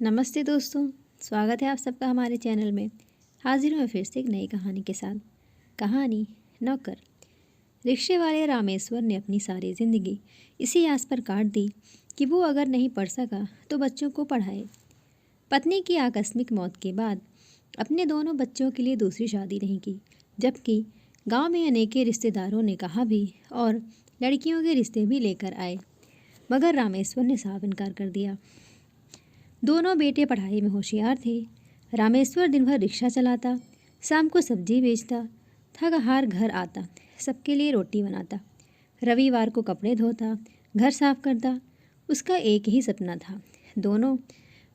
नमस्ते दोस्तों, स्वागत है आप सबका हमारे चैनल में। हाजिर हूँ फिर से एक नई कहानी के साथ। कहानी नौकर। रिक्शे वाले रामेश्वर ने अपनी सारी ज़िंदगी इसी आस पर काट दी कि वो अगर नहीं पढ़ सका तो बच्चों को पढ़ाए। पत्नी की आकस्मिक मौत के बाद अपने दोनों बच्चों के लिए दूसरी शादी नहीं की, जबकि गांव में अनेके रिश्तेदारों ने कहा भी और लड़कियों के रिश्ते भी लेकर आए, मगर रामेश्वर ने साफ इनकार कर दिया। दोनों बेटे पढ़ाई में होशियार थे। रामेश्वर दिन भर रिक्शा चलाता, शाम को सब्जी बेचता, थक हार घर आता, सबके लिए रोटी बनाता, रविवार को कपड़े धोता, घर साफ करता। उसका एक ही सपना था, दोनों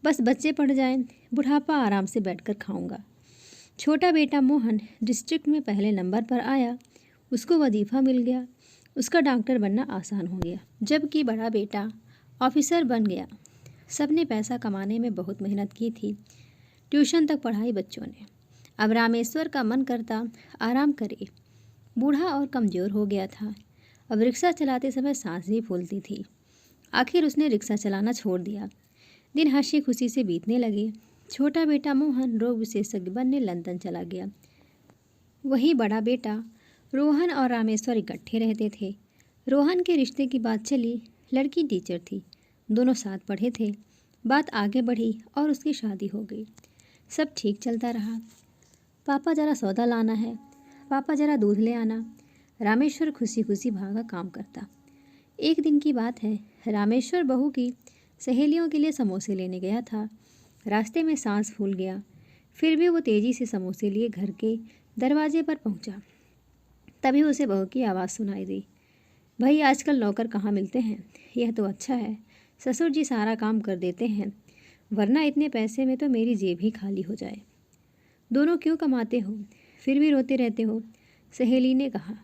बस बच्चे पढ़ जाएं, बुढ़ापा आराम से बैठकर खाऊंगा। छोटा बेटा मोहन डिस्ट्रिक्ट में पहले नंबर पर आया, उसको वजीफ़ा मिल गया, उसका डॉक्टर बनना आसान हो गया, जबकि बड़ा बेटा ऑफिसर बन गया। सबने पैसा कमाने में बहुत मेहनत की थी, ट्यूशन तक पढ़ाई बच्चों ने। अब रामेश्वर का मन करता आराम करे, बूढ़ा और कमज़ोर हो गया था। अब रिक्शा चलाते समय सांस भी फूलती थी। आखिर उसने रिक्शा चलाना छोड़ दिया। दिन हंसी खुशी से बीतने लगे। छोटा बेटा मोहन रोग विशेषज्ञ बनने लंदन चला गया। वहीं बड़ा बेटा रोहन और रामेश्वर इकट्ठे रहते थे। रोहन के रिश्ते की बात चली, लड़की टीचर थी, दोनों साथ पढ़े थे। बात आगे बढ़ी और उसकी शादी हो गई। सब ठीक चलता रहा। पापा ज़रा सौदा लाना है, पापा ज़रा दूध ले आना। रामेश्वर खुशी खुशी भागा काम करता। एक दिन की बात है, रामेश्वर बहू की सहेलियों के लिए समोसे लेने गया था। रास्ते में सांस फूल गया, फिर भी वो तेज़ी से समोसे लिए घर के दरवाजे पर पहुंचा। तभी उसे बहू की आवाज़ सुनाई दी, भाई आजकल नौकर कहाँ मिलते हैं, यह तो अच्छा है, ससुर जी सारा काम कर देते हैं, वरना इतने पैसे में तो मेरी जेब ही खाली हो जाए। दोनों क्यों कमाते हो, फिर भी रोते रहते हो, सहेली ने कहा।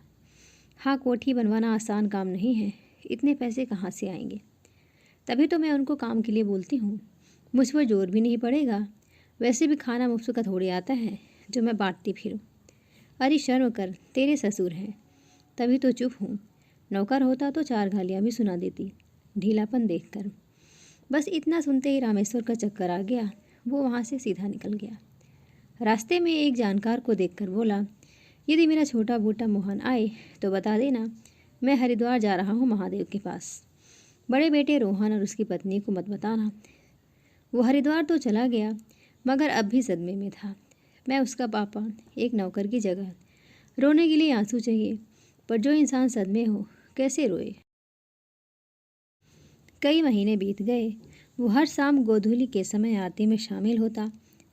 हाँ, कोठी बनवाना आसान काम नहीं है, इतने पैसे कहाँ से आएंगे, तभी तो मैं उनको काम के लिए बोलती हूँ, मुझ पर जोर भी नहीं पड़ेगा, वैसे भी खाना मुफ्त का थोड़ी आता है जो मैं बांटती फिरूँ। अरे शर्म कर, तेरे ससुर हैं, तभी तो चुप हूँ, नौकर होता तो 4 गालियाँ भी सुना देती ढीलापन देखकर। बस इतना सुनते ही रामेश्वर का चक्कर आ गया, वो वहाँ से सीधा निकल गया। रास्ते में एक जानकार को देखकर बोला, यदि मेरा छोटा बूटा मोहन आए तो बता देना, मैं हरिद्वार जा रहा हूँ महादेव के पास। बड़े बेटे रोहन और उसकी पत्नी को मत बताना। वो हरिद्वार तो चला गया, मगर अब भी सदमे में था। मैं उसका पापा, एक नौकर की जगह। रोने के लिए आंसू चाहिए, पर जो इंसान सदमे हो कैसे रोए। कई महीने बीत गए। वो हर शाम गोधूली के समय आरती में शामिल होता,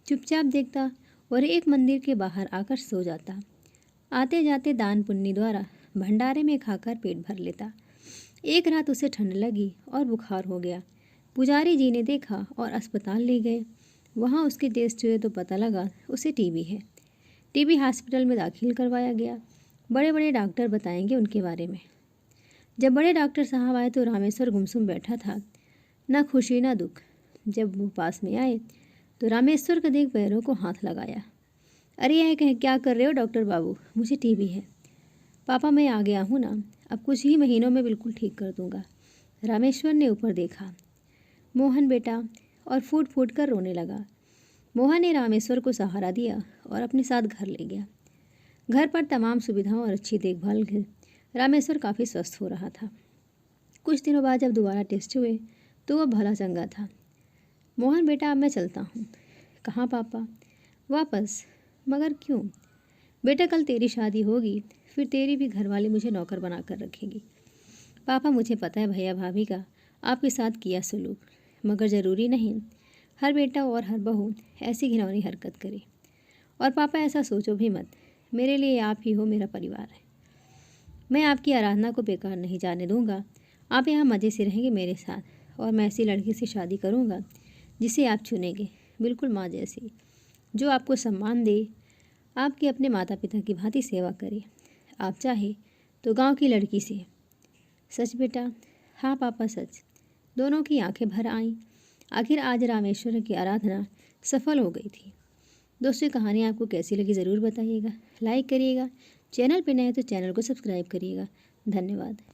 चुपचाप देखता और एक मंदिर के बाहर आकर सो जाता। आते जाते दान पुण्य द्वारा भंडारे में खाकर पेट भर लेता। एक रात उसे ठंड लगी और बुखार हो गया। पुजारी जी ने देखा और अस्पताल ले गए। वहाँ उसके टेस्ट हुए तो पता लगा उसे टीबी है। टीबी हॉस्पिटल में दाखिल करवाया गया। बड़े बड़े डॉक्टर बताएंगे उनके बारे में। जब बड़े डॉक्टर साहब आए तो रामेश्वर गुमसुम बैठा था, ना खुशी ना दुख। जब वो पास में आए तो रामेश्वर का देख पैरों को हाथ लगाया। अरे यह क्या कर रहे हो डॉक्टर बाबू, मुझे टीबी है। पापा मैं आ गया हूँ ना, अब कुछ ही महीनों में बिल्कुल ठीक कर दूंगा। रामेश्वर ने ऊपर देखा, मोहन बेटा, और फूट फूट कर रोने लगा। मोहन ने रामेश्वर को सहारा दिया और अपने साथ घर ले गया। घर पर तमाम सुविधाओं और अच्छी देखभाल के रामेश्वर काफ़ी स्वस्थ हो रहा था। कुछ दिनों बाद जब दोबारा टेस्ट हुए तो वह भला चंगा था। मोहन बेटा अब मैं चलता हूँ। कहाँ पापा? वापस। मगर क्यों? बेटा कल तेरी शादी होगी, फिर तेरी भी घरवाली मुझे नौकर बना कर रखेगी। पापा मुझे पता है भैया भाभी का आपके साथ किया सलूक, मगर ज़रूरी नहीं हर बेटा और हर बहू ऐसी घिनौनी हरकत करे। और पापा ऐसा सोचो भी मत, मेरे लिए आप ही हो मेरा परिवार है। मैं आपकी आराधना को बेकार नहीं जाने दूंगा। आप यहाँ मज़े से रहेंगे मेरे साथ, और मैं ऐसी लड़की से शादी करूँगा जिसे आप चुनेंगे, बिल्कुल माँ जैसी, जो आपको सम्मान दे, आपके अपने माता पिता की भांति सेवा करे। आप चाहे तो गांव की लड़की से। सच बेटा? हाँ पापा सच। दोनों की आंखें भर आईं। आखिर आज रामेश्वर की आराधना सफल हो गई थी। दोस्तों, कहानी आपको कैसी लगी ज़रूर बताइएगा। लाइक करिएगा, चैनल पर नए तो चैनल को सब्सक्राइब करिएगा। धन्यवाद।